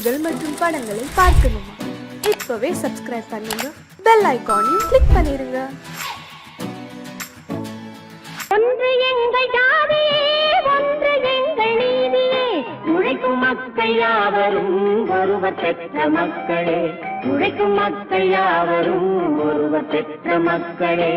நிகழ்ச்சிகள் மற்றும் படங்களை பார்க்கணுமா? இப்பவே சப்ஸ்கிரைப் பண்ணுங்க, பெல் ஐகானையும் கிளிக் பண்ணிருங்க. ஒன்று எங்கள் ஜாதியே, ஒன்று எங்கள் நீதியே, உழைக்கும் மக்கள் யாவரும் ஒருவர் பெற்ற மக்களே, உழைக்கும் மக்கள் யாவரும் ஒருவர் பெற்ற மக்களே.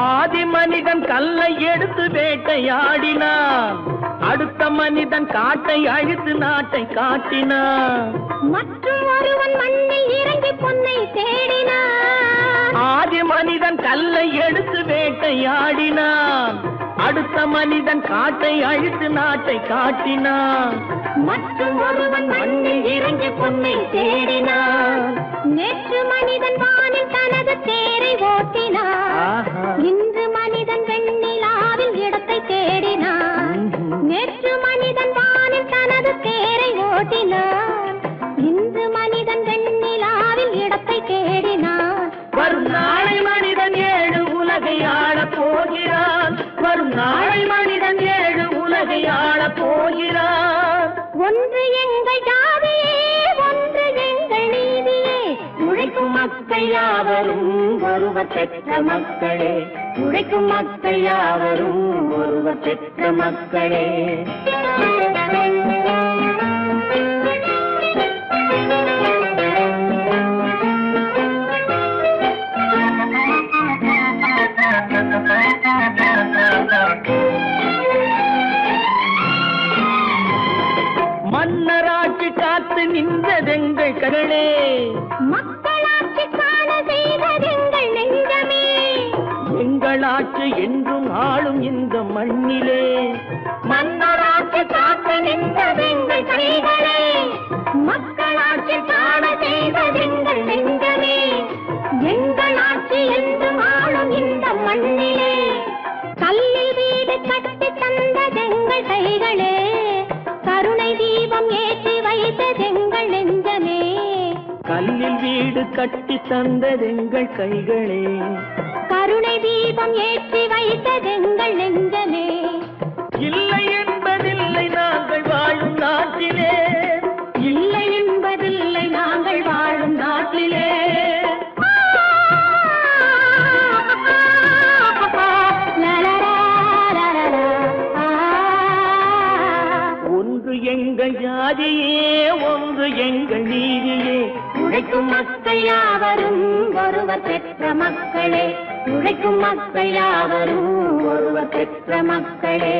ஆதி மனிதன் கல்லை எடுத்து வேட்டையாடினான், அடுத்த மனிதன் காட்டை அழித்து நாட்டை காட்டினான். மற்றும் ஒருவன் மண்ணில் இறங்கி பொன்னை தேடினான். ஆதி மனிதன் கல்லை எடுத்து வேட்டையாடினான், அடுத்த மனிதன் காட்டை அழித்து நாட்டை காட்டினான். மற்றும் ஒருவன் மண்ணில் இறங்கி பொன்னை தேடினான். நேற்று மனிதன் வானில் தனது தேரை ஓட்டினான், இன்று மனிதன் வெண்ணிலாவில் இடத்தை தேடினான். நேற்று மனிதன் வானில் தனது தேரை ஓட்டினான், இன்று மனிதன் வெண்ணிலாவில் இடத்தை தேடினான். வரும் நாளை மனிதன் 7 உலகை ஆளப் போகிறான், வரும் நாளை மனிதன் 7 உலகை ஆளப் போகிறான். ஒன்று எங்கள் ஜாதியே, ஒன்று எங்கள் நீதியே, உழைக்கும் மக்கள் யாவரும் ஒருவர் பெற்ற மக்களே, உழைக்கும் மக்கள் யாவரும் ஒருவர் பெற்ற மக்களே. மன்னராட்சி காத்து நின்றதெங்கள் கரளே, மக்களாட்சி காண செய்வதெங்கள் நெஞ்சமே, எங்களாட்சி என்றும் ஆளும் இந்த மண்ணிலே. மன்னராட்சி காத்து நின்றதெங்கள் கைகளே, மக்களாட்சி காண செய்வதெங்கள் நெஞ்சமே, எங்களாட்சி என்றும் ஆளும் இந்த மண்ணிலே. கல்லில் வீடு கட்டி தந்ததெங்கள் கைகளே, கருணை தீபம் ஏற்றி வைத்ததெங்கள் நெஞ்சமே. கல்லில் வீடு கட்டி தந்ததெங்கள் கைகளே, கருணை தீபம் ஏற்றி வைத்ததெங்கள் நெஞ்சமே. இல்லை என்பதில்லை நாங்கள் வாழும் நாட்டிலே, இல்லை என்பதில்லை நாங்கள் வாழும் நாட்டிலே. ஒன்று எங்கள் ஜாதியே, ஒன்று எங்கள் நீதியே, உழைக்கும் மக்கள் யாவரும் ஒருவர் பெற்ற மக்களே, உழைக்கும் மக்கள் யாவரும் ஒருவர் பெற்ற மக்களே.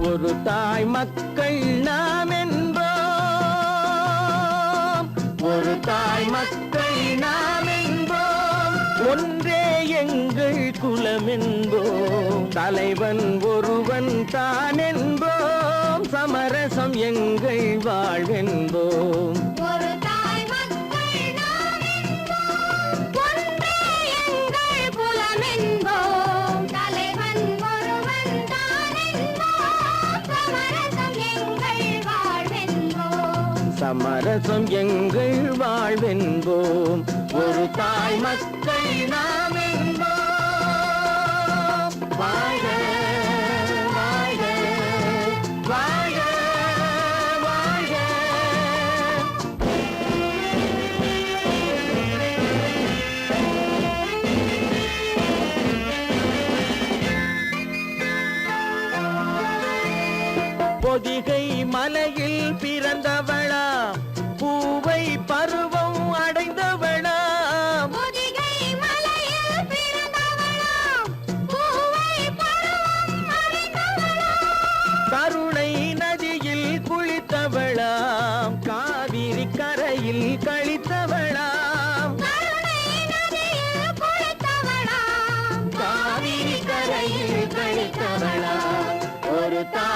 ஒரு தாய் மக்கள் நாம் என்போம், ஒரு தாய் மக்கள் நாம் என்போம், ஒன்றே எங்கள் குலம் என்போம், தலைவன் ஒருவன் தான் என்போம், சமரசம் எங்கள் வாழ்வென்போம். ஒரு தாய் மக்கள் நாம் என்போம், ஒன்றே எங்கள் குலம் என்போம், தலைவன் ஒருவன் தான் என்போம், சமரசம் எங்கள் வாழ்வென்போம். சமரசம் எங்கள் வாழ்வென்போம், ஒரு தாய் மக்கள் நாம் என்போம். வாழ்க வாழ்க வாழ்க வாழ்க. பொதிகை மலையில் பிறந்தவளா, பூவை பருவம் அடைந்தவளா, பொதிகை மலையில் பிறந்தவளாம், பூவை பருவம்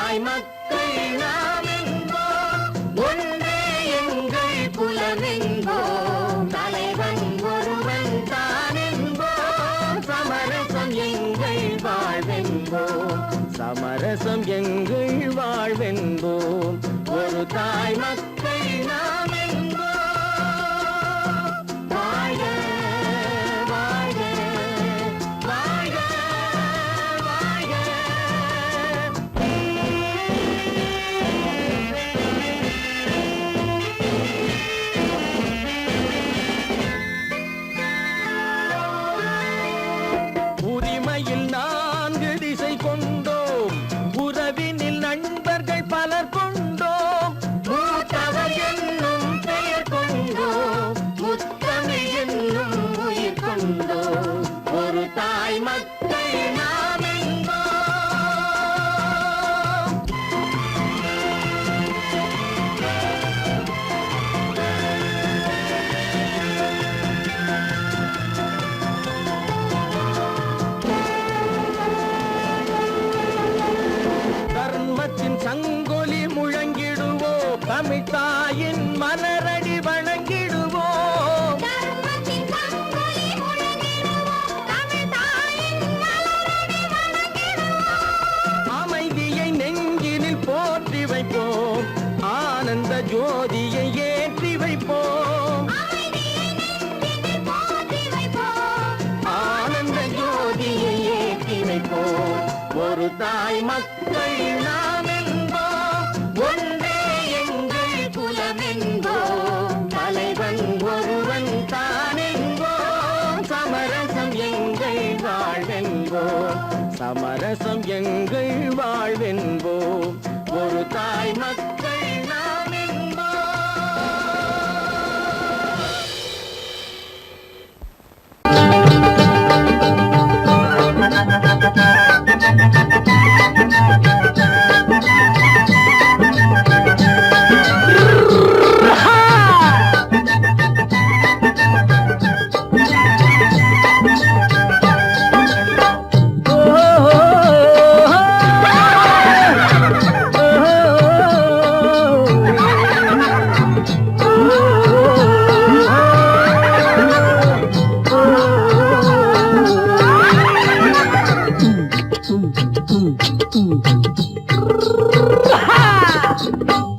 தாய் மக்கள் நாம் என்போம், ஒன்றே எங்கள் குலம் என்போம், தலைவன் ஒருவன் தான் என்போம், சமரசம் எங்கள் வாழ்வென்போம், சமரசம் எங்கள் வாழ்வென்போம், ஒரு தாய் மக்கள் நாம் என்போம். வாழ்க வாழ்க வாழ்க வாழ்க. உரிமையில் 4 திசை கொண்டோம், உறவினில் நண்பர்கள் பலர் கொண்டோம், மூத்தவர் என்னும் பெயர் கொண்டோம், முத்தமிழ் என்னும் உயிர் கொண்டோம், ஒரு தாய் மக்கள் நாம் என்போம். தர்மத்தின் சங்கொலி முழங்கிடுவோம், தமிழ் தாயின் மலரடி வணங்கிடுவோம், தர்மத்தின் சங்கொலி முழங்கிடுவோம், தமிழ் தாயின் மலரடி வணங்கிடுவோம். அமைதியை நெஞ்சினில் போற்றி வைப்போம், ஆனந்த ஜோதியை ஏற்றி வைப்போம், அமைதியை நெஞ்சினில் போற்றி வைப்போம், ஆனந்த ஜோதியை ஏற்றி வைப்போம், ஒரு தாய் மக்கள் நாம் என்போம், ஒன்றே எங்கள் குலம் என்போம், தலைவன் ஒருவன் தான் என்போம், சமரசம் எங்கள் வாழ்வென்போம், சமரசம் எங்கள் வாழ்வென்போம், ஒரு தாய் மக்கள் நாம் என்போம்.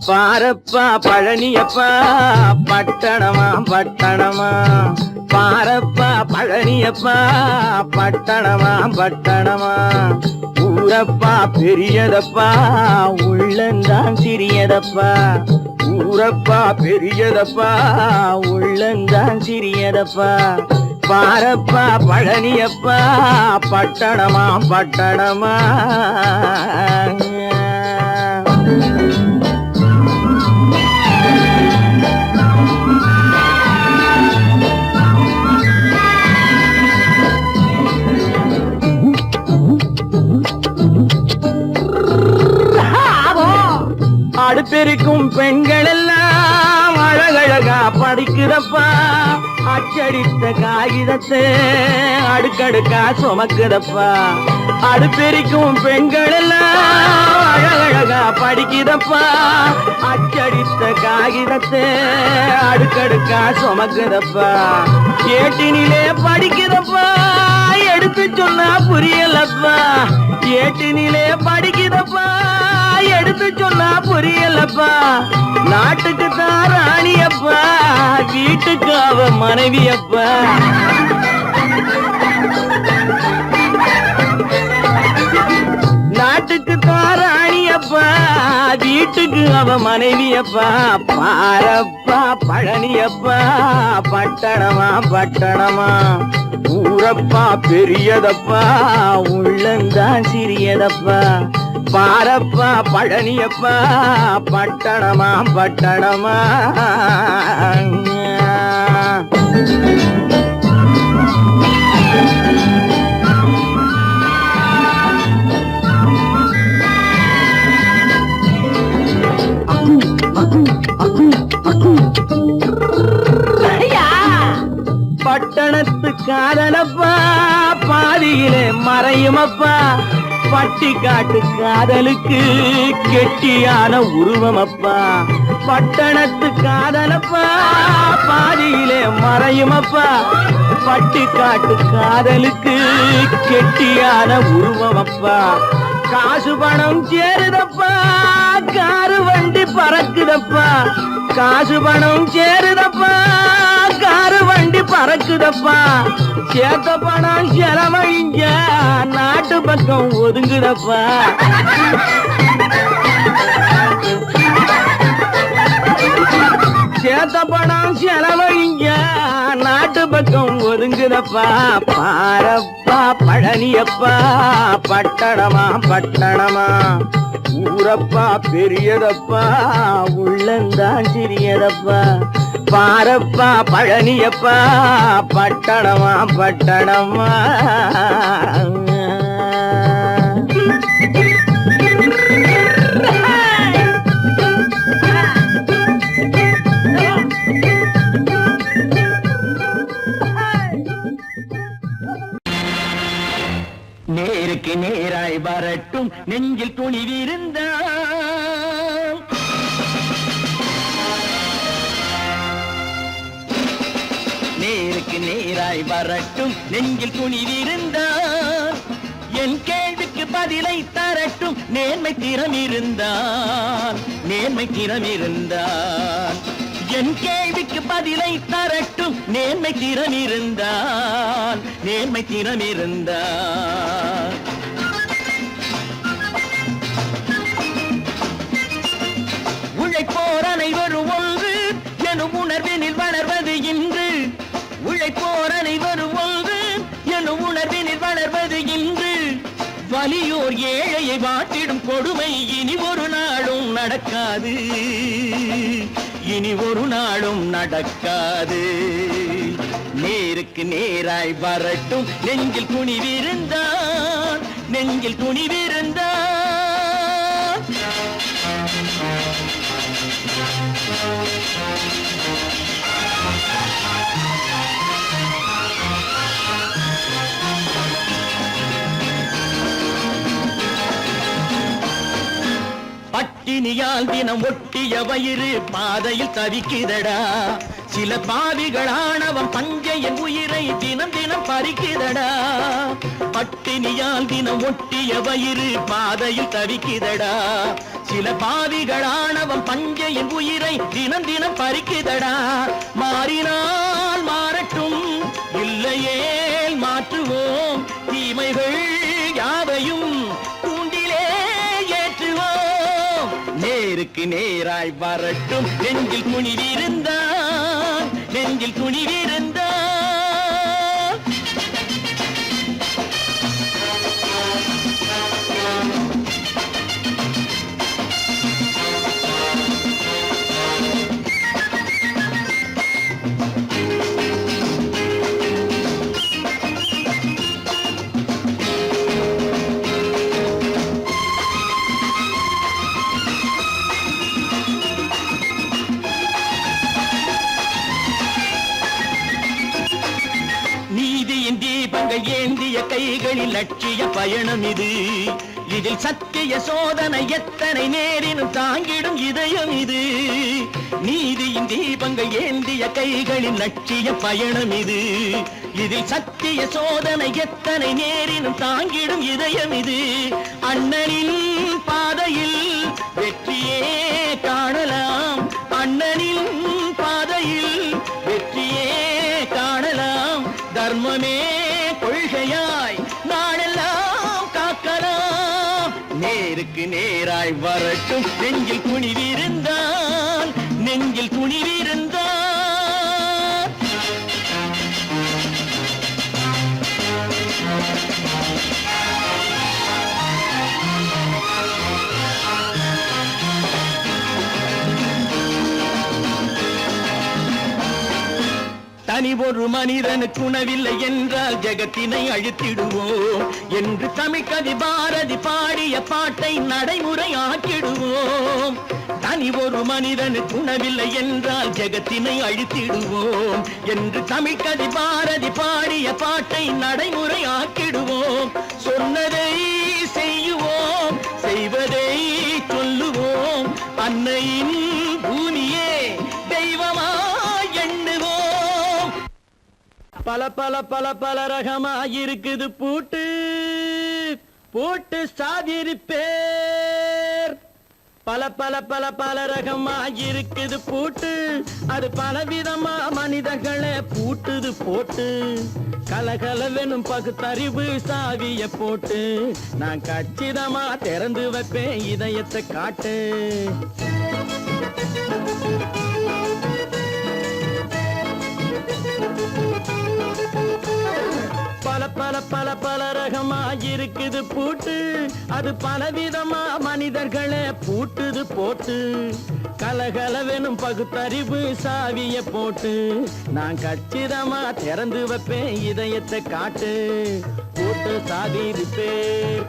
பாரப்பா பழனியப்பா பட்டணமா பட்டணமா, பாரப்பா பழனியப்பா பட்டணமா பட்டணமா, ஊரப்பா பெரியதப்பா உள்ளந்தான் சிறியதப்பா, ஊரப்பா பெரியதப்பா உள்ளந்தான் சிறியதப்பா, பாரப்பா பழனியப்பா பட்டணமா பட்டணமா. அடுப்பெருக்கும் பெண்கள் எல்லாம் அழகழகா படிக்கிறப்பா, அச்சடித்த காகிதத்தை அடுக்கடுக்கா சுமக்குதப்பா, அடுப்பெருக்கும் பெண்கள் எல்லாம் அழகழகா படிக்கிறப்பா, அச்சடித்த காகிதத்தை அடுக்கடுக்கா சுமக்குதப்பா, ஏட்டினிலே படிக்கிறப்பா எடுத்து சொன்னா புரியலப்பா, ஏட்டினிலே படிக்கிறப்பா எடுத்து சொன்னா புரியலப்பா, நாட்டுக்கு தான் ராணியப்பா வீட்டுக்கு அவ மனைவியப்பா, நாட்டுக்கு தான் ராணியப்பா வீட்டுக்கு அவ மனைவியப்பா, பாரப்பா பழனியப்பா பட்டணமா பட்டணமா, ஊரப்பா பெரியதப்பா உள்ளந்தான் சிறியதப்பா, பாரப்பா பழனியப்பா பட்டணமா பட்டணமா. பட்டணத்து காதலப்பா பாதியிலே மறையுமப்பா, பட்டி காட்டு காதலுக்கு கெட்டியான உருவமப்பா பட்டணத்து காதலப்பா பாதியிலே மறையுமப்பா பட்டி காட்டு காதலுக்கு கெட்டியான உருவமப்பா காசு பணம் சேருதப்பா காரு வண்டி பறக்குதப்பா காசு பணம் சேருதப்பா காரு வண்டி பறக்குதப்பா சேத்த பணம் செலவழிஞ்ச நாட்டு பக்கம் ஒதுங்குதப்பா சேத்த பணம் செலவழிஞ்ச நாட்டு பக்கம் ஒதுங்குதப்பா பாரப்பா பழனியப்பா பட்டணமா பட்டணமா ஊரப்பா பெரியதப்பா உள்ளந்தான் சிறியதப்பா பாரப்பா பழனியப்பா பட்டணமா பட்டணமா நேருக்கு நேராய் வரட்டும் நெஞ்சில் துணிவிருந்தால் நேருக்கு நேராய் வரட்டும் நெஞ்சில் துணிவிருந்தால் என் கேள்விக்கு பதிலை தரட்டும் நேர்மை திறம் இருந்தால் என் கேள்விக்கு பதிலை தரட்டும் நேர்மை திறம் இருந்தால் உழைப்போர் அனைவரும் ஒன்று எனும் உணர்வினில் வளர்வது இன்று உழைப்போர் அனைவரும் ஒன்று எனும் உணர்வினில் வளர்வது இன்று வலியோர் ஏழையை வாட்டிடும் கொடுமை இனி ஒரு நாளும் நடக்காது நேருக்கு நேராய் வரட்டும் நெஞ்சில் துணிவிருந்தான் பட்டினியால் தினம் ஒட்டிய வயிறு பாதையில் தவிக்குதடா சில பாவிகளானவன் பஞ்சையின் உயிரை தினம் தினம் பறிக்குதடா பட்டினியால் தினம் ஒட்டிய வயிறு பாதையில் தவிக்குதடா சில பாவிகளானவன் பஞ்சையின் உயிரை தினம் தினம் பறிக்குதடா மாறினால் மாறட்டும் இல்லையே மாற்றுவோம் தீமைகள் யாவையும் நேருக்கு நேராய் வரட்டும் நெஞ்சில் துணிவிருந்தான் ஏந்திய கைகளில் லட்சிய பயணம் இது இதில் சத்திய சோதனை எத்தனை நேரினும் தாங்கிடும் இதயம் இது நீதியின் தீபங்கள் ஏந்திய கைகளில் லட்சிய பயணம் இது இதில் சத்திய சோதனை எத்தனை நேரினும் தாங்கிடும் இதயம் இது அண்ணனின் பாதையில் வெற்றியே காணலாம் அண்ணனின் பாதையில் வெற்றியே காணலாம் தர்மமே கொள்கையாய் நாளெல்லாம் காக்கலாம் நேருக்கு நேராய் வரட்டும் நெஞ்சில் துணிவிருந்தான் தனி ஒரு மனிதனுக்கு உணவில்லை என்றால் ஜெகத்தினை அழித்திடுவோம் என்று தமிழ்கவி பாரதி பாடிய பாட்டை நடைமுறையாக்கிடுவோம் தனி ஒரு மனிதனுக்கு உணவில்லை என்றால் ஜெகத்தினை அழித்திடுவோம் என்று தமிழ்கவி பாரதி பாடிய பாட்டை நடைமுறையாக்கிடுவோம் சொன்னதை செய்ய பல பல பல பல ரகமா இருக்குது பூட்டு பூட்டு சாதிரி பேர் பல பல பல பல ரகமா இருக்குது பூட்டு அது பலவிதமா மனிதர்களை பூட்டுது போட்டு கலகலவெனும் பகுத்தறிவு சாவிய போட்டு நான் கச்சிதமா திறந்து வைப்பேன் இதயத்தை காட்டு பல பல பல பல ரகமா இருக்குது பூட்டு அது பலவிதமா மனிதர்களை பூட்டுது போட்டு கலகலவெனும் பகுத்தறிவு சாவிய போட்டு நான் கச்சிதமா திறந்து வைப்பேன் இதயத்தை காட்டு பூட்டு சாதிருப்பேன்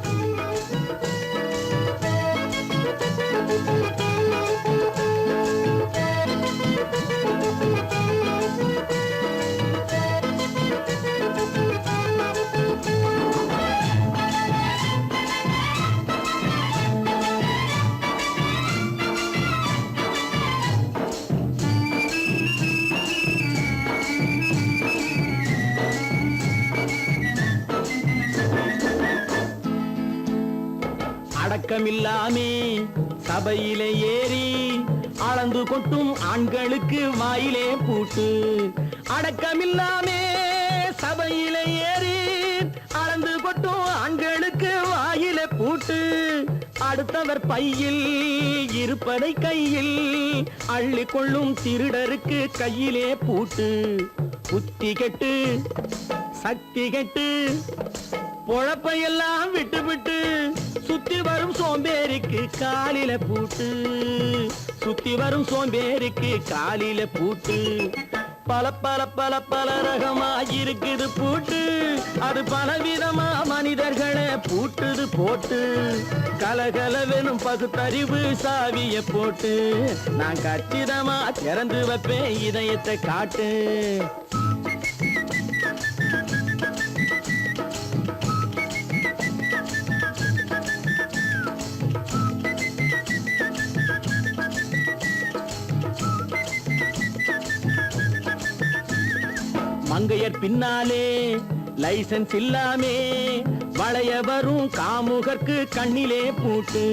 அடக்கமில்லாமே சபையிலே ஏறி அளந்து கொட்டும் ஆண்களுக்கு வாயிலே பூட்டு அடக்கமில்லாமே சபையிலே ஏறி அளந்து கொட்டும் ஆண்களுக்கு வாயிலே பூட்டு அடுத்தவர் பையில் இருப்பதை கையில் அள்ளி கொள்ளும் திருடருக்கு கையிலே பூட்டு புத்தி கெட்டு சக்தி கெட்டு பொழப்பையெல்லாம் விட்டு விட்டு சுத்தி வரும் சோம்பேறிக்கு காலில பூட்டு சுத்தி வரும் சோம்பேறிக்கு காலில பூட்டு பல பல பல பல ரகமா இருக்குது பூட்டு அது பலவிதமா மனிதர்களை பூட்டுது போட்டு கலகலவெனும் பகுத்தறிவு சாவிய போட்டு நான் கச்சிதமா திறந்து வைப்பேன் இதயத்தை காட்டு மங்கையர் பின்னாலே லைசன்ஸ் இல்லாமே வளைய வரும் காமுகர்க்கு கண்ணிலே பூட்டு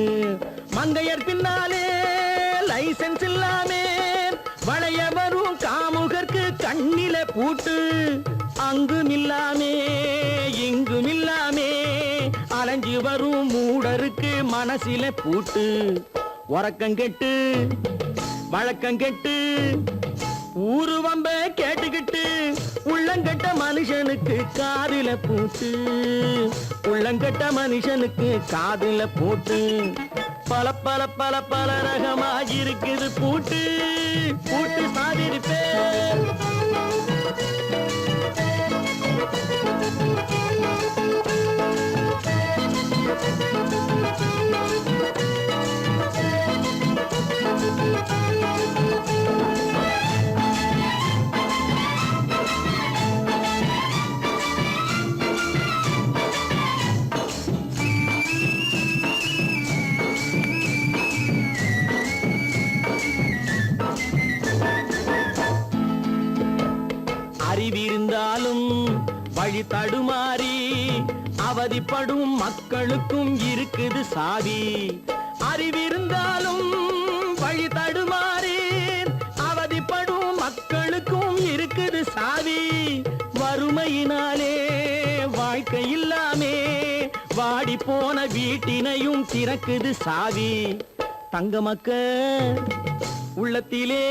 மங்கையர் பின்னாலே லைசன்ஸ் இல்லாமே வளைய வரும் காமுகர்க்கு கண்ணிலே பூட்டு அங்கும் இல்லாமே இங்கும் இல்லாமே அலைஞ்சு வரும் மூடருக்கு மனசில பூட்டு உறக்கங்கெட்டு வழக்கங்கெட்டு ஊரு வம்ப கேட்டுக்கிட்டு உள்ளங்கட்ட மனுஷனுக்கு காதில பூட்டு உள்ளங்கட்ட மனுஷனுக்கு காதில பூட்டு பல பல பல பல ரகமா இருக்குது பூட்டு பூட்டு சாதிருப்பேன் அறிவிருந்தாலும் வழி தடுமாறி அவதிப்படும் மக்களுக்கும் இருக்குது சாவி அறிவிருந்தாலும் வழி தடுமாறி அவதிப்படும் மக்களுக்கும் இருக்குது சாவி வறுமையினாலே வாழ்க்கை இல்லாமே வாடி போன வீட்டினையும் திறக்குது சாவி தங்க மக்க உள்ளத்திலே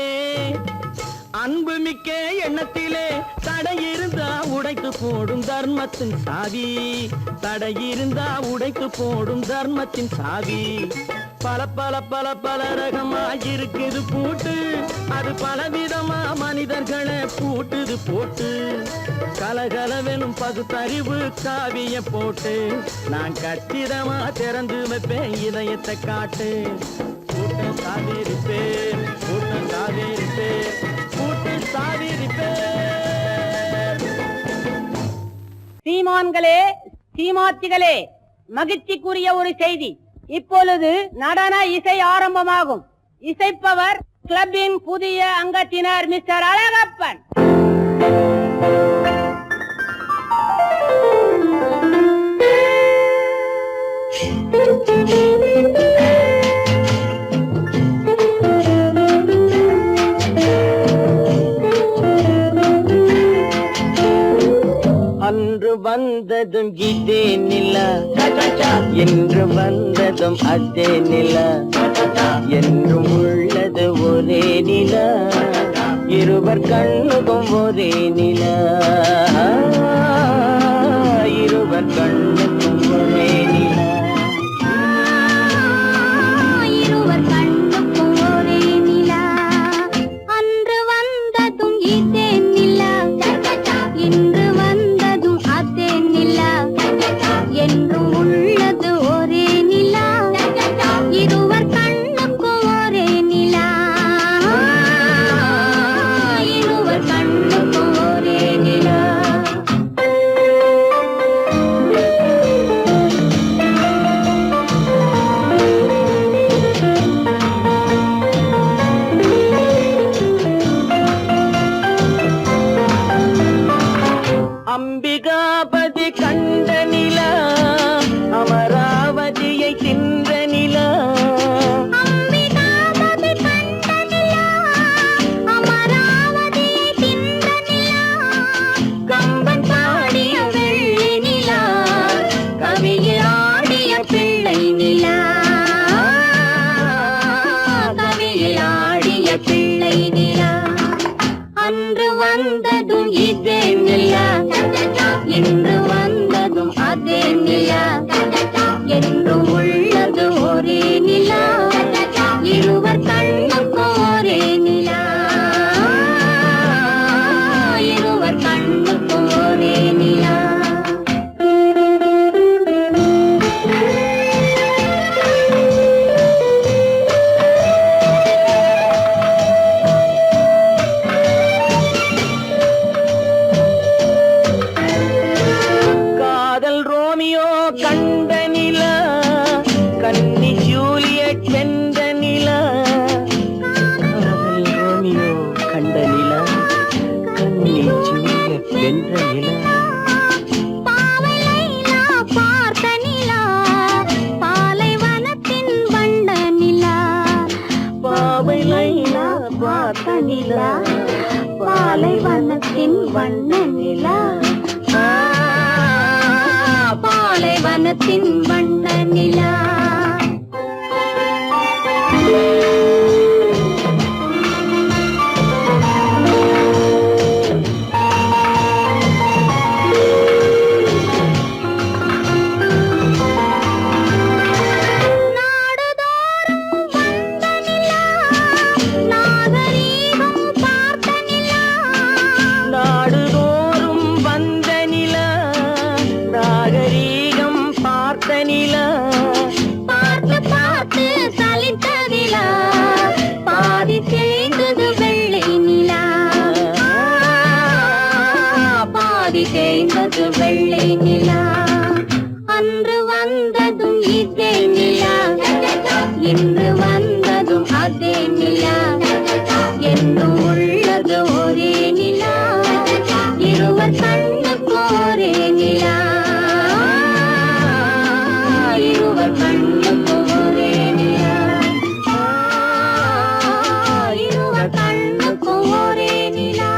அன்பு மிக்க எண்ணத்திலே தடை இருந்தா உடைத்து போடும் தர்மத்தின் சாவி தடை இருந்தா உடைத்து போடும் தர்மத்தின் சாவி பல பல பல பல ரகமா இருக்குது பூட்டு அது பலவிதமா மனிதர்களை பூட்டுது போட்டு கலகலவெனும் பகுத்தறிவு காவிய போட்டு நான் கச்சிதமா திறந்து வைப்பேன் இதயத்தை காட்டு கூட்டம் சாதிருப்பேன் கூட்டம் சாதிருப்பேன் கூட்டம் சாதிருப்பேன் சீமான்களே சீமாத்திகளே மகிழ்ச்சிக்குரிய ஒரு செய்தி இப்பொழுது நடன இசை ஆரம்பமாகும் இசைப்பவர் கிளப்பின் புதிய அங்கத்தினர் மிஸ்டர் அழகப்பன் அன்று வந்ததும் இதே நிலா, என்று வந்ததும் அதே நிலா, என்றும் உள்ளது ஒரே நிலா, இருவர் கண்ணுக்கும் ஒரே நிலா, இருவர் கண்ணுக்கும் ஒரே நிலா. இருவர் கண்ணுக்கும் ஒரே நிலா. அன்று வந்ததும் இதே நிலா, இன்று வந்ததும் அதே நிலா, என்றும் உள்ளது ஒரே நிலா, இருவர் கண்ணுக்கும் ஒரே நிலா, இருவர் கண்ணுக்கும் ஒரே நிலா. அம்பிகாபதி கண்ட நிலா, அமராவதியை தின்ற நிலா, அம்பிகாபதி கண்ட நிலா, அமராவதியை தின்ற நிலா, கம்பன் பாடிய வெள்ளி நிலா, கவியில் ஆடிய பிள்ளை நிலா, கவியில் ஆடிய பிள்ளை நிலா. அன்று வந்ததும் இதே நிலா, இன்று வந்ததும் அதே நிலா, என்றும் உள்ளது ஒரே நிலா, இருவர் கண்ணுக்கும் ஒரே நிலா, இருவர் கண்ணுக்கும் ஒரே நிலா. காதல் ரோமியோ கண்ட நிலா, கன்னி ஜூலியட் வென்ற நிலா, காதல் ரோமியோ கண்ட நிலா, கன்னி ஜூலியட் வென்ற நிலா. பாவை லைலா பார்த்த நிலா, பாலைவனத்தின் வண்ட நிலா, பாவை லைலா பார்த்த நிலா, பாலைவனத்தின் வண்ண நிலா, பாலைவனத்தின் வண்ண நிலா. நாடுதோறும் வந்த நிலா, நாகரீகம் பார்த்த நிலா, நாடுதோறும் வந்த நிலா, நாகரீகம் பார்த்த நிலா, பார்த்து பார்த்து சலித்த நிலா, பாதி தேய்ந்தது வெள்ளை நிலா, பாதி தேய்ந்தது வெள்ளை நிலா. அன்று வந்ததும் இதே நிலா, இன்று வந்ததும் அதே நிலா, என்றும் உள்ளது ஒரே நிலா, இருவர் கண்ணுக்கும் ஒரே நிலா, இருவர் கண்ணுக்கும் ஒரே நிலா, இருவர் கண்ணுக்கும் ஒரே நிலா.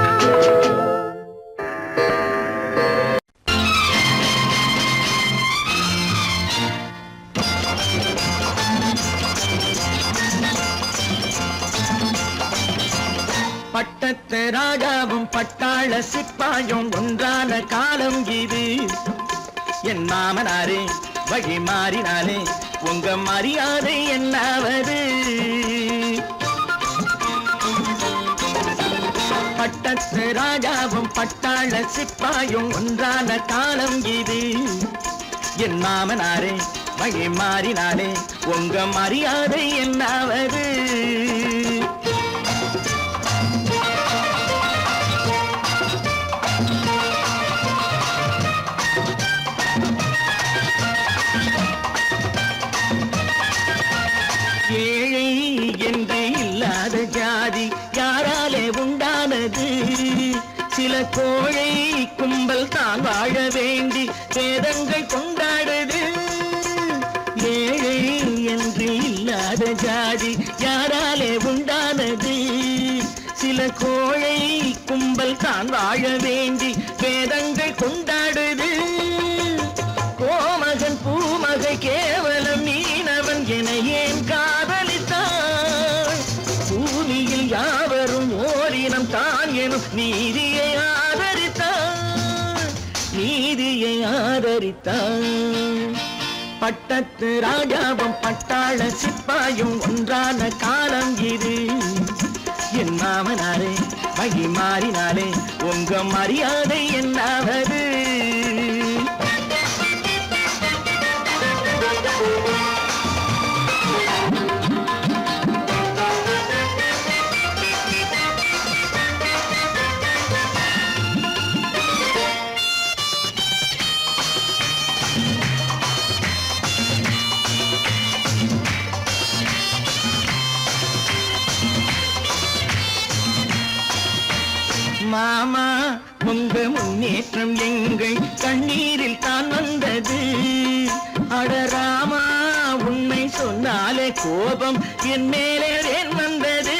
பட்டத்து ராஜாவும் பட்டாள சிப்பாயும் ஒன்றான காலம் இது. என் மாமனாரே வழி மாறினாலே உங்க மரியாதை என்னாவது? பட்டத்து ராஜாவும் பட்டாள சிப்பாயும் ஒன்றான காலம் இது. என் மாமனாரே வழி மாறினாலே உங்க மரியாதை என்னாவது? ஏழை என்று இல்லாத ஜாதி யாராலே உண்டானது? சில கோழை கும்பல் தான் வாழ வேண்டி வேதங்கள் கொண்டாடுது. ஏழை என்று இல்லாத ஜாதி யாராலே உண்டானது? சில கோழை கும்பல் தான் வாழ வேண்டி வேதங்கள் கொண்டாடுது. அலங்கரித்தான். பட்டத்து ராஜாவும் பட்டாள சிப்பாயும் ஒன்றான காலம் இது. என் மாமனாரே வகி மாறினாலே உங்க மரியாதை என்னாவது? மாமா உங்க முன்னேற்றம் எங்கள் கண்ணீரில் தான் வந்தது. அடராமா உண்மை சொன்னாலே கோபம் என் மேலே ஏன் வந்தது?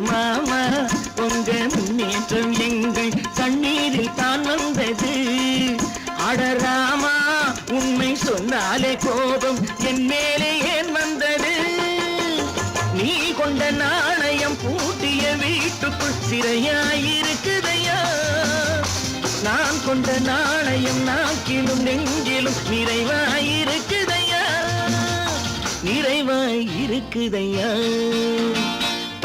மாமா உங்க முன்னேற்றம் எங்கள் கண்ணீரில் தான் வந்தது. அடராமா உண்மை சொன்னாலே கோபம் என் மேலே ஏன் வந்தது? நீ கொண்ட நாணயம் பூட்டிய வீட்டுக்குள் சிறையாயிருக்குதையா? நான் கொண்ட நாணயம் நாக்கிலும் நெஞ்சிலும் நிறைவாயிருக்குதையா? நிறைவாயிருக்குதையா?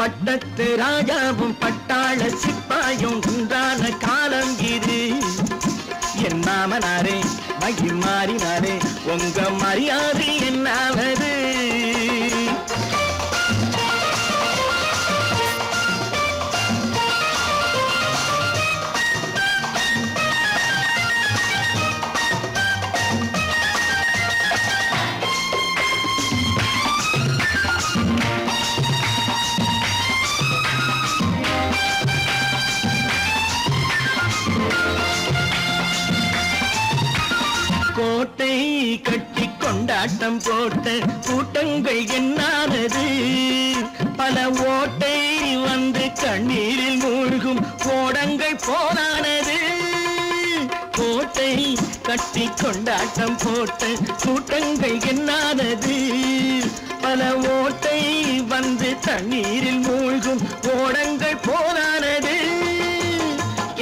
பட்டத்து ராஜாவும் பட்டாள சிப்பாயும் உண்டான காலம் இது. என் மாமனாரே வகி மாறினாரே உங்க மரியாதை என்னாவது? கோட்டை கட்டி கொண்டாட்டம் போட்ட கூட்டங்கள் என்னானது? பல ஓட்டை வந்து கண்ணீரில் மூழ்கும் ஓடங்கள் போனானது. கோட்டை கட்டி கொண்டாட்டம் போட்ட கூட்டங்கள் என்னானது? பல ஓட்டை வந்து தண்ணீரில் மூழ்கும் ஓடங்கள் போனானது.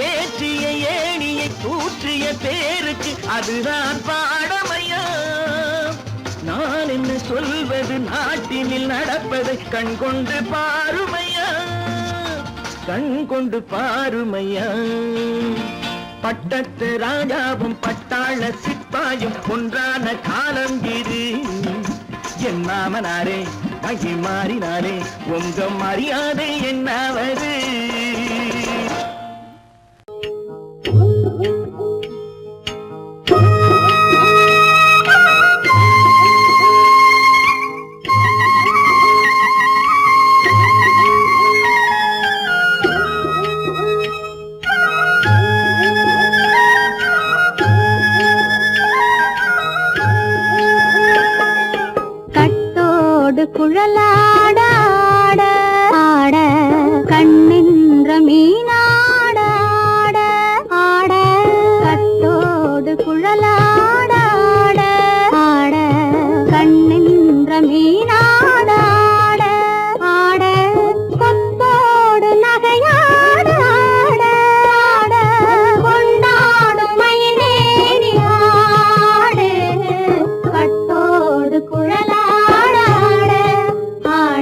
ஏற்றிய ஏணியை தூற்றிய பேருக்கு அதுதான் பாடமையா? நான் என்ன சொல்வது? நாட்டினில் நடப்பதை கண் கொண்டு பாருமையா? கண் கொண்டு பாருமையா? பட்டத்து ராஜாவும் பட்டாள சிப்பாயும் ஒன்றான காலம் இது. என் மாமனாரே வகி மாறினாரே உங்க மரியாதை என்னாவது? குழலாட ஆட கண்ணின்ற மீனாட ஆட கட்டோடு குழலாட ஆட கண்ணின்ற மீனாட ஆட கொத்தோடு நகையாட ஆட கொண்டாடும் மயிலேறி ஆடு கட்டோடு குழலாட ஆட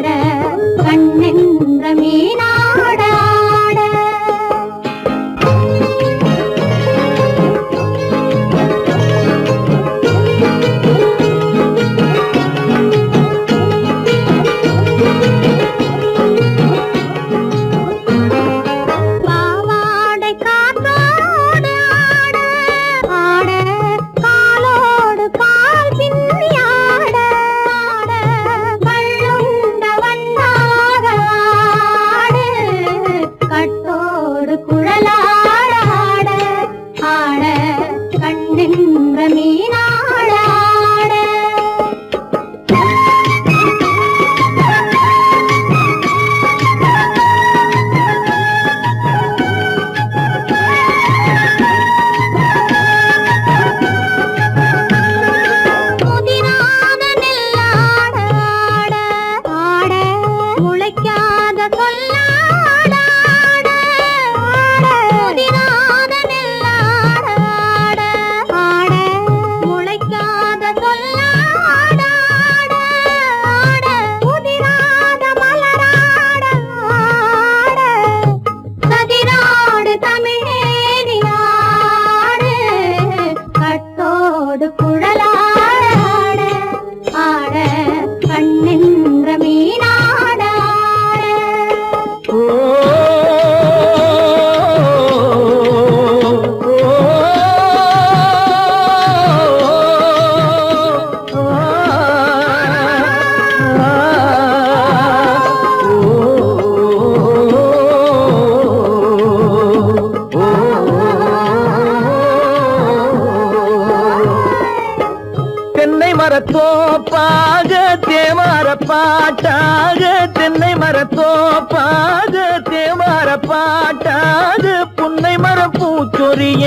தோப்பாக தேவார பாட்டாக தென்னை மரத்தோப்பாக தேவார பாட்டாக புன்னை மர பூச்சொரிய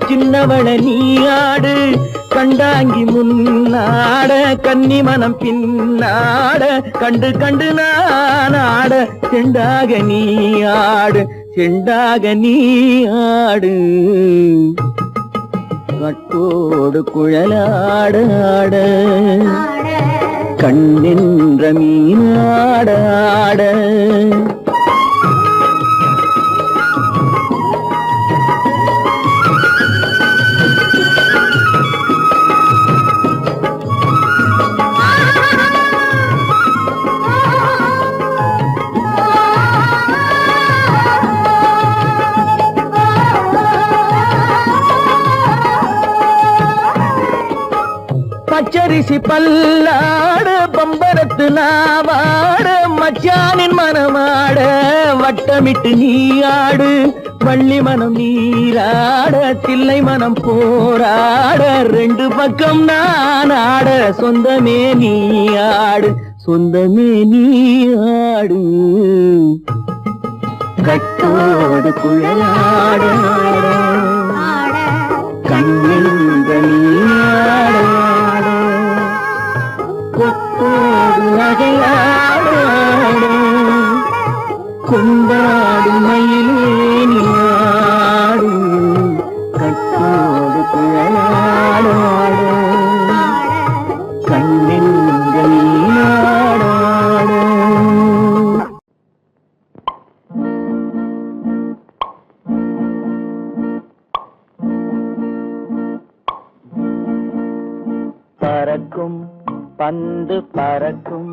சின்னவள நீயாடு கண்டாங்கி முன்னாட கன்னி மனம் பின்னாட கண்டு கண்டு நானாட செண்டாக நீயாடு செண்டாக நீயாடு கட்டோடு குழலாடாட கண்ணென்ற மீனாடாட பச்சரிசி பல்லாட பம்பரத்து நாவாட மச்சானின் மனமாட வட்டமிட்டு நீயாடு வள்ளி மனம் நீராட தில்லை மனம் போராட ரெண்டு பக்கம் நான் ஆட சொந்தமே நீயாடு சொந்தமே நீயாடு கட்டோடு குழலாட கண்ணென்ற நீயாட கொத்தோடு நகையாட கொண்டாடு மயிலேனியாடு கட்டோடு குழலாட கண்ணென்ற நீயாட பறக்கும் பந்து பறக்கும்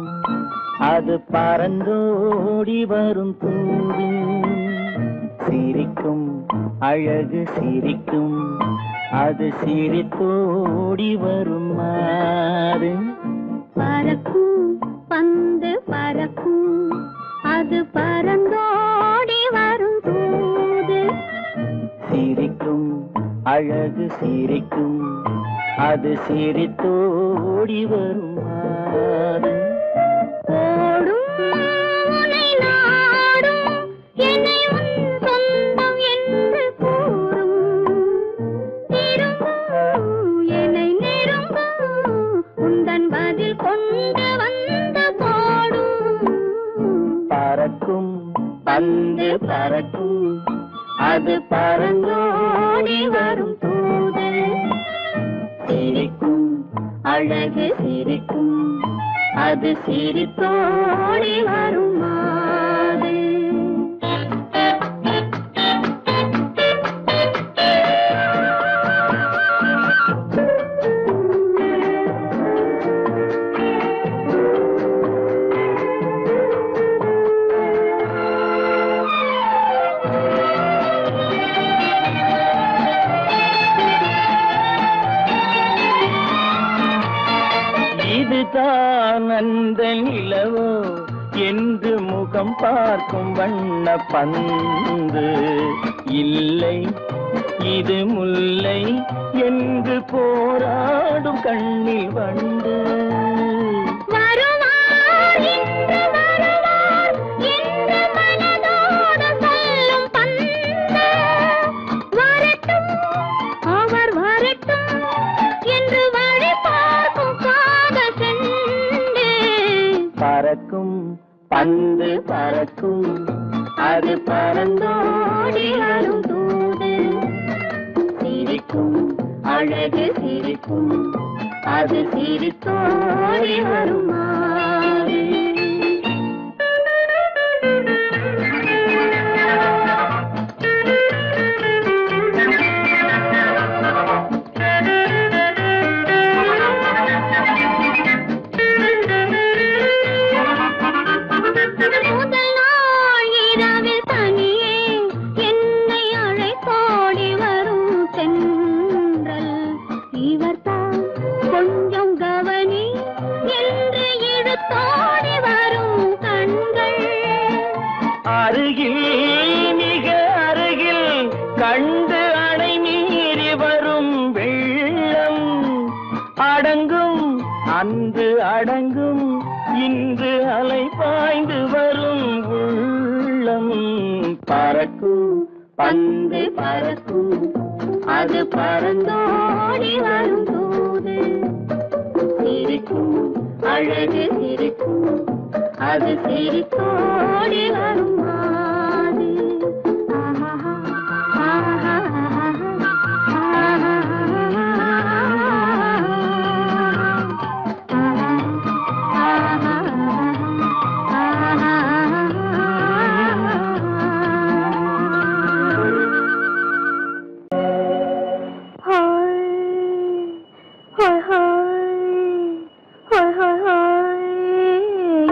அது பறந்தோடி வரும் தூது சிரிக்கும் அழகு சிரிக்கும் அது சிரித்தோடி வரும் மாறு பறக்கும் பந்து பறக்கும் அது பறந்தோடி வரும் தூது சிரிக்கும் அழகு சிரிக்கும் அது சிரித்தோடி வரும் மாறு ஓடும் உன்னை நாடும் என்னை உன் சொந்தம் என்று கூறும் திரும்பும் என்னை நெருங்கும் உந்தன் பதில் கொண்டு வந்து போடும் பறக்கும் பந்து பறக்கும் அது பறந்தோடி வரும் தூது சிரிக்கும் அழகு சிரிக்கும் அது சிரித்தோடி வரும் மாறு இதுதான் அந்த நிலவோ என்று முகம் பார்க்கும் வண்ண பந்து இல்லை இது முல்லை என்று போராடும் கண்ணில் வண்டு வருவார் என்று வருவார் என்று மனதோடு சொல்லும் பந்து வரட்டும் அவர் வரட்டும் என்று வழி பார்க்கும் காதல் சென்று பறக்கும் பந்து பறக்கும் அது பறந்தோடி வரும் தூது சிரிக்கும் அழகு சிரிக்கும் அது சிரித்தோடி வரும் மாறு முதல் நாள் இரவில் தனியே என்னை அழைத்தோடி வரும் தென்றல் இவர்தான் கொஞ்சம் கவனி என்று இழுத்தோடி வரும் கண்கள் அருகில் மிக அருகில் கண்டு அணை மீறி வரும் வெள்ளம் அடங்கும் அன்று அடங்கும் இன்று அலை பாய்ந்து வரும் உள்ளம் பறக்கும் பந்து பறக்கும் அது பறந்தோடி வரும் தூது சிரிக்கும் அழகு சிரிக்கும் அது சிரித்தோடி வரும் மாது ஆஹா ஆஹா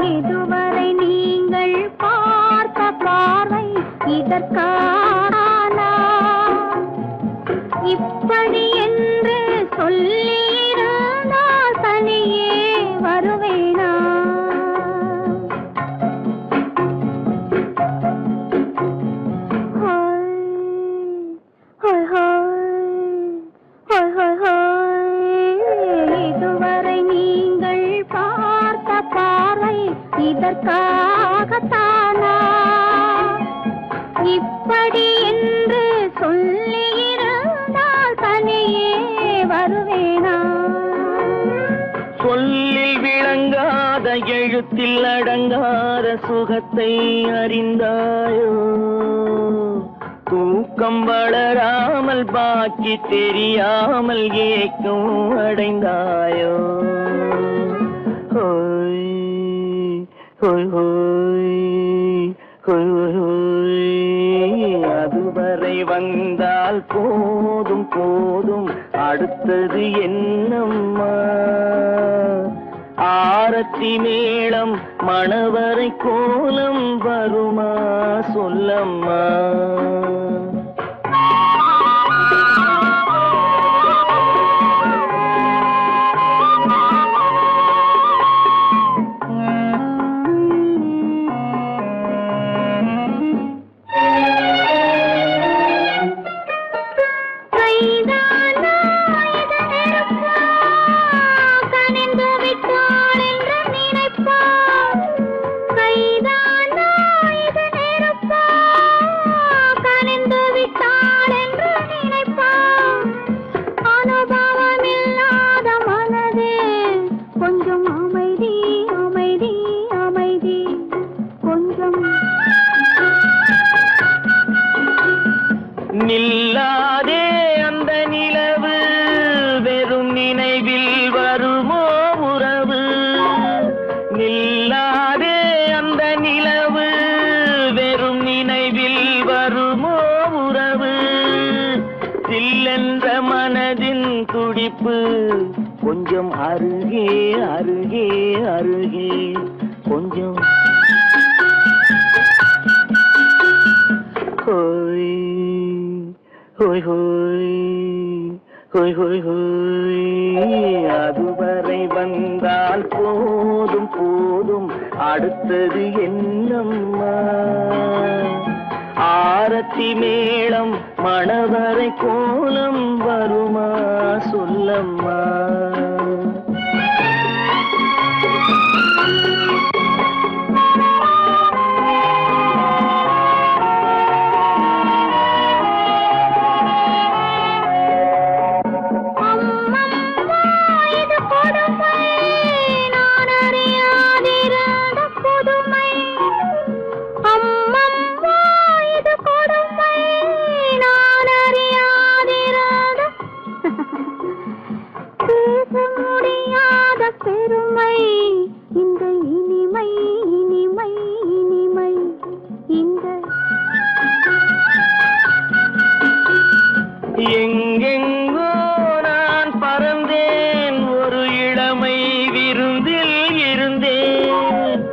இதுவரை நீங்கள் பார்த்த பார்வை இதற்கானா இப்படி என்று சொல்லியிருந்தால் தனியே வருவேனா இதுவரை நீங்கள் பார்த்த பார்வை இதற்காகத்தானா இப்படி என்று சொல்லியிருந்தால் தனியே வருவேனா சொல்லில் விளங்காத எழுத்தில் அடங்காத சுகத்தை அறிந்தாயோ தூக்கம் வளராமல் பாக்கி தெரியாமல் ஏக்கம் அடைந்தாயோ ஹோய் ஹோய் ஹோய் ஹோய் ஹோய் அதுவரை வந்தால் போதும் போதும் அடுத்தது என்னம்மா ஆரத்தி மேளம் மணவரை கோலம் வருமா சொல்லம்மா நில்லாதே அந்த நிலவு வெறும் நினைவில் வருமோ உறவு நில்லாதே அந்த நிலவு வெறும் நினைவில் வருமோ உறவு சில்லென்ற மனதின் துடிப்பு கொஞ்சம் அருகே அருகே அருகே கொஞ்சம் ஹோய் ஹோய் ஹோய் ஹோய் ஹோய் ஹோய் அதுவரை வந்தால் போதும் போதும் அடுத்தது என்னம்மா ஆரத்தி மேளம் மணவரை கோலம் வருமா சொல்லம்மா பெருமை இந்த இனிமை இனிமை இனிமை இந்த எங்கெங்கோ நான் பறந்தேன் ஒரு இளமை விருந்தில் இருந்தேன்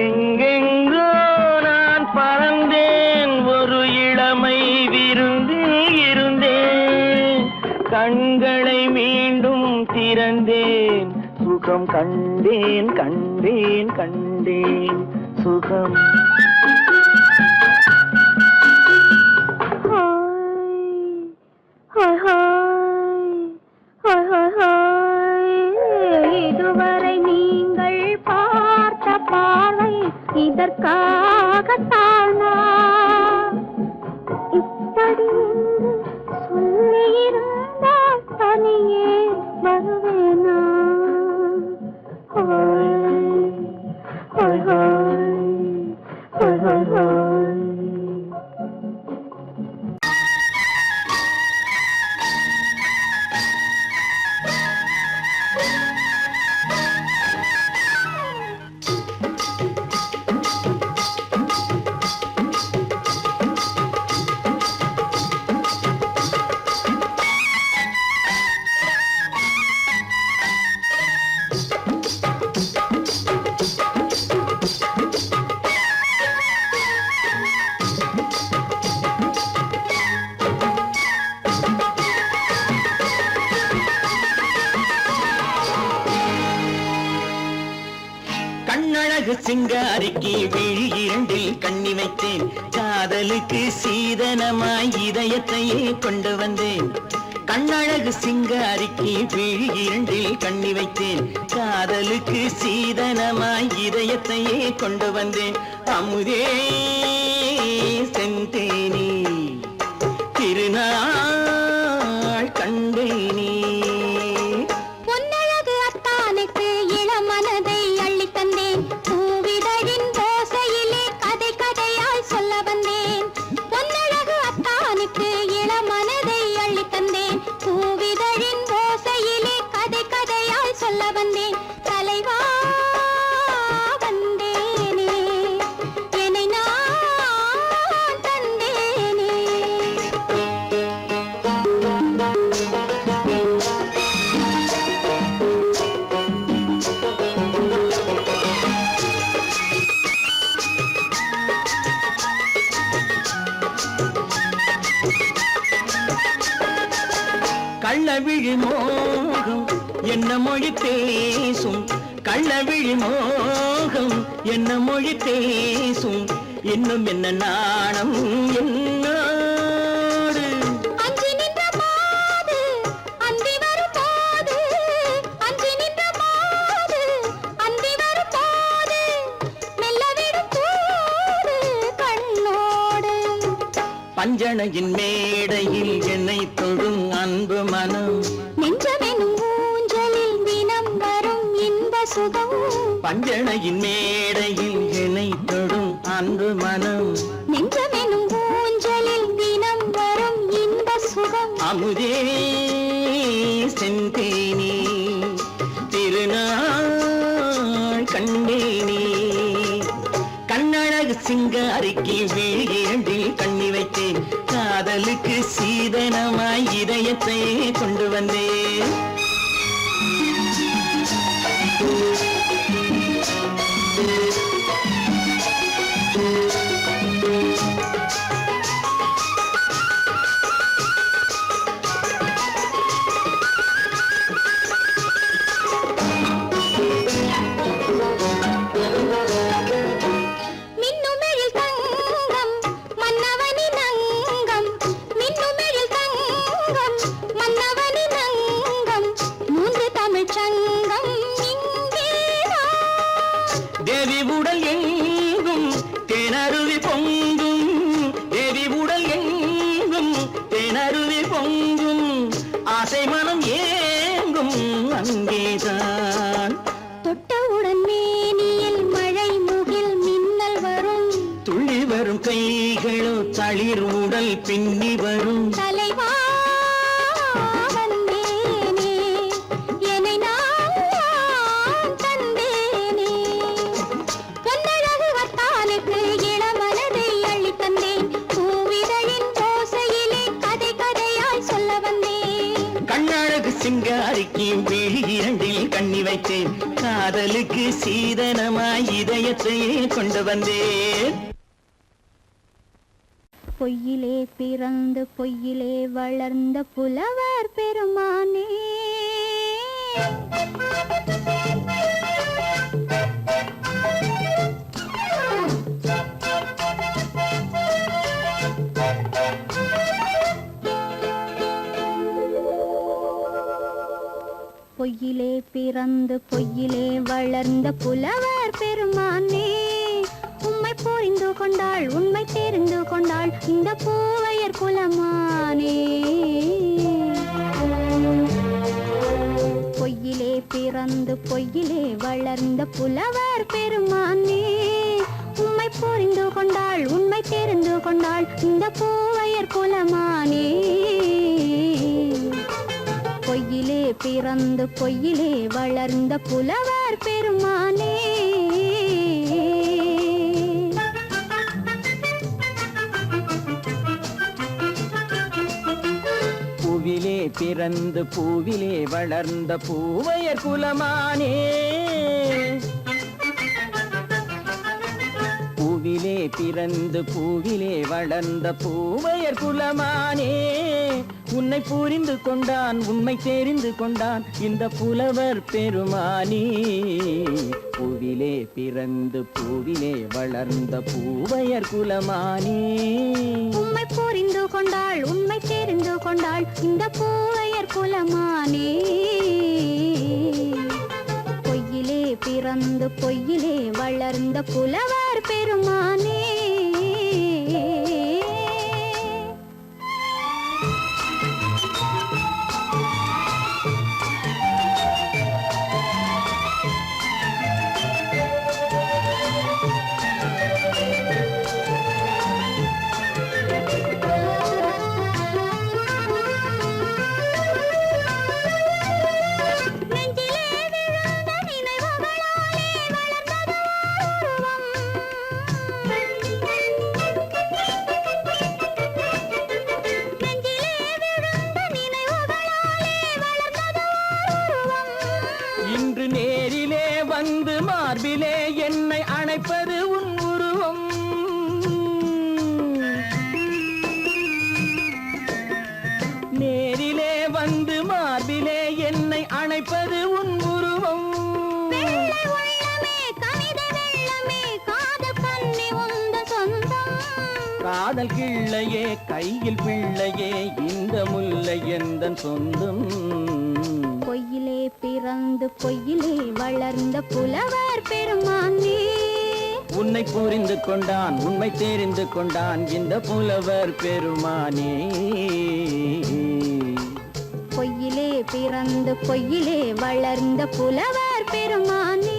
எங்கெங்கோ நான் பறந்தேன் ஒரு இளமை விருந்தில் இருந்தேன் கண்களை மீண்டும் திறந்தேன் சுகம் கண்டேன் கண்டேன் கண்டேன் சுகம் இதுவரை சொல்லத்தானா இப்படி என்று சொல்லியிருந்தால் தனியே வருவேனா ஹோய் ஹோய் ஹோய் ஹோய் ஹோய் கண்ணழகு சிங்காரிக்கு விழி இரண்டில் கண்ணி வைத்தேன் காதலுக்கு சீதனமாய் இதயத்தையே கொண்டு வந்தேன் கண்ணழகு சிங்காரிக்கு விழி இரண்டில் கண்ணி வைத்தேன் காதலுக்கு சீதனமாய் இதயத்தையே கொண்டு வந்தேன் அமுதே செந்தேனே திருநாள் கண்டேனே பொன்னழகு அத்தானுக்கு இளமனதை அள்ளித் தந்தேன் பூவிதழின் ஓசையிலே கதை கதையாய் சொல்ல வந்தேன் பொன்னழகு அத்தானுக்கு இளமனதை அள்ளித் தந்தேன் பூவிதழின் ஓசையிலே கதை கதையாய் சொல்ல வந்தேன் தலைவா வந்தேனே என்னை நான் தந்தேனே கள்ளவிழி மோகம் என்ன மொழி பேசும் கள்ளவிழி மோகம் என்ன மொழி பேசும் இன்னும் என்ன நாணம் என்னோடு அஞ்சி நின்ற மாது அந்தி வரும் போது அஞ்சி நின்ற மாது அந்தி வரும் போது மெல்ல விடும் கூடு கண்ணோடு பஞ்சணையின் மேடையில் என்னை தொடும் அன்பு மனம் நெஞ்சமெனும் ஊஞ்சலில் தினம் வரும் இன்ப சுகம் பஞ்சணையின் மேடையில் என்னை தொடும் அன்பு மனம் நெஞ்சமெனும் ஊஞ்சலில் தினம் வரும் இன்ப சுகம் அமுதே செந்தேனே திருநாள் கண்டேனே கண்ணழகு சிங்காரிக்கு விழி இரண்டில் கண்ணி வைத்தேன் காதலுக்கு சீதனமாய் இதயத்தை கொண்டு வந்தேன் மின்னுமெழில் தங்கம் மன்னவனின் அங்கம் மின்னுமெழில் தங்கம் மன்னவனின் அங்கம் மூன்று தமிழ்ச் சங்கம் இங்கேதான் தேவி உடல் எங்கும் தேனருவி பொங்கும் தேவி உடல் எங்கும் தேனருவி பொங்கும் ஆசை மனம் ஏங்கும் அங்கேதான் தொட்டவுடன் மேனியில் மழை முகில் மின்னல் வரும் துள்ளி வரும் கைகளோ தளிர் உடல் பின்னி வரும் தலைவா வந்தேனே என்னை நான் தந்தேனே பொன்னழகு வத்தானுக்கு இளமனதை அள்ளித் தந்தேன் பூவிதழின் ஓசையிலே கதை கதையாய் சொல்ல வந்தேன் கண்ணழகு சிங்காரிக்கு விழி இரண்டில் கண்ணி வைத்தேன் காதலுக்கு சீதனமாய் இதயத்தையே கொண்டு வந்தேன் பொய்யிலே பிறந்து பொய்யிலே வளர்ந்த புலவர் பெருமானே பொய்யிலே பிறந்து பொய்யிலே வளர்ந்த புலவர் பெருமானே உம்மை புரிந்து கொண்டாள் உண்மை தெரிந்து கொண்டாள் இந்த பூவையர் குலமானே. பொய்யிலே பிறந்து பொய்யிலே வளர்ந்த புலவர் பெருமானே. உண்மை புரிந்து கொண்டாள் உண்மை தெரிந்து கொண்டாள் இந்த பூவையர் குலமானே. பொய்யிலே பிறந்து பொய்யிலே வளர்ந்த புலவர் பெருமானே. பூவிலே பிறந்து பூவிலே வளர்ந்த பூவையர் குலமானே. பூவிலே பிறந்து பூவிலே வளர்ந்த பூவையர் குலமானே. உன்னை புரிந்து கொண்டான் உண்மை தெரிந்து கொண்டான் இந்த புலவர் பெருமானே. பூவிலே பிறந்து பூவிலே வளர்ந்த பூவையர் குலமானே. உண்மை புரிந்து கொண்டாள் உண்மை தெரிந்து கொண்டாள் இந்த பூவையர் குலமானே. பொய்யிலே பிறந்து பொய்யிலே வளர்ந்த புலவர் பெருமானே. இன்று நேரிலே வந்து மார்பிலே என்னை அணைப்பது உன் உருவம். நேரிலே வந்து மார்பிலே என்னை அணைப்பது உன் உருவம். காதல் கிள்ளையே கையில் பிள்ளையே இந்த முல்லை எந்தன் சொந்தம். பொய்யிலே பிறந்து பொய்யிலே வளர்ந்த புலவர் பெருமானே. உன்னை புரிந்து கொண்டான் உண்மை தெரிந்து கொண்டான் இந்த புலவர் பெருமானே. பொய்யிலே பிறந்து பொய்யிலே வளர்ந்த புலவர் பெருமானே.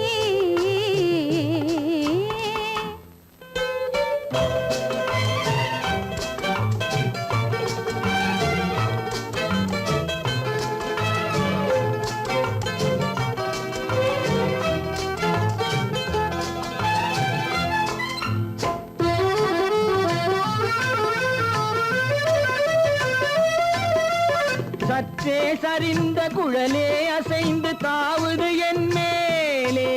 சற்றே சரிந்த குழலே அசைந்து தாவுது என் மேலே.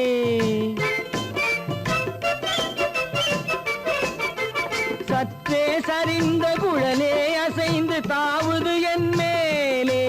சற்றே சரிந்த குழலே அசைந்து தாவுது என் மேலே.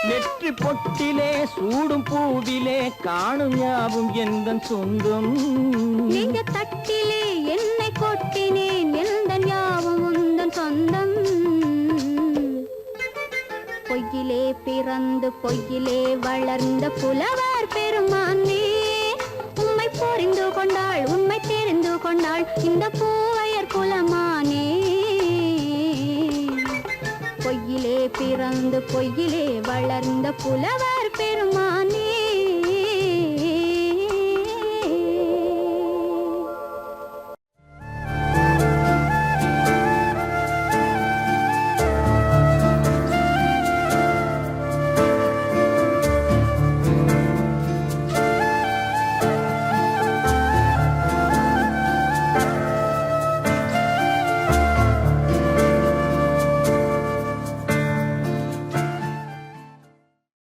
நெற்றி பொட்டிலே சூடும் பூவிலே காணும் யாவும் எந்தன் சொந்தம். நெஞ்ச தட்டிலே என்னை கொட்டினேன் எந்தன் யாவும் உந்தன் சொந்தம். பொய்யிலே பிறந்து பொய்யிலே வளர்ந்த புலவர் பெருமானே. உண்மை புரிந்து கொண்டாள் உண்மை தெரிந்து கொண்டாள் இந்த பூவையர் குலமானே. பொய்யிலே பிறந்து பொய்யிலே வளர்ந்த புலவர் பெருமானே.